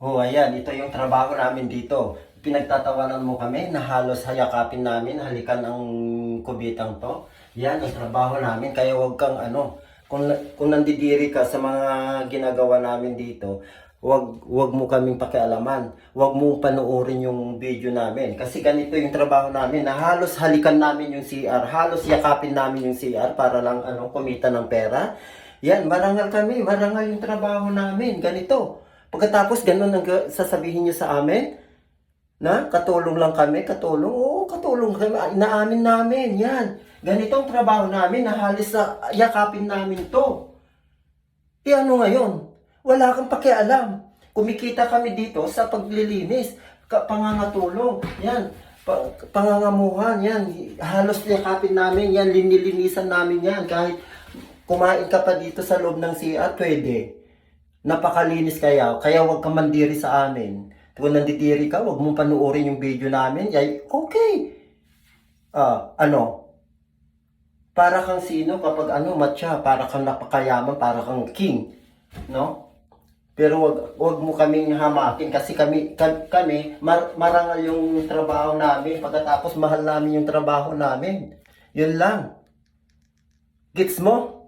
Oh, ayan, ito yung trabaho namin dito. Pinagtatawanan mo kami na halos hayakapin namin, halikan ang kubitang to. Yan ang trabaho namin, kaya huwag kang kung nandidiri ka sa mga ginagawa namin dito, huwag mo kaming pakialaman. Huwag mo panoorin yung video namin. Kasi ganito yung trabaho namin, na halos halikan namin yung CR, halos yakapin namin yung CR para lang kumita ng pera. Yan, marangal kami, marangal yung trabaho namin, ganito. Pagkatapos ganun ang sasabihin niyo sa amin, na katulong lang kami, katulong. Oo, katulong kami. Inaamin namin, yan. Ganito ang trabaho namin, na halos sa yakapin namin to. E ano ngayon? Wala kang pakialam. Kumikita kami dito sa paglilinis, pangangatulong, yan. Pangangamuhan, yan. Halos yakapin namin, yan. Linilinisan namin yan. Kahit kumain ka pa dito sa loob ng CR, pwede. Napakalinis kaya wag kang mandiri sa amin. Kung nandidiri ka, wag mong panuorin yung video namin. Ay, okay. Para kang sino kapag matcha, para kang napakayaman, para kang king, no? Pero wag mo kaming hamakin kasi marangal yung trabaho namin. Pagkatapos mahal namin yung trabaho namin. Yun lang. Gets mo?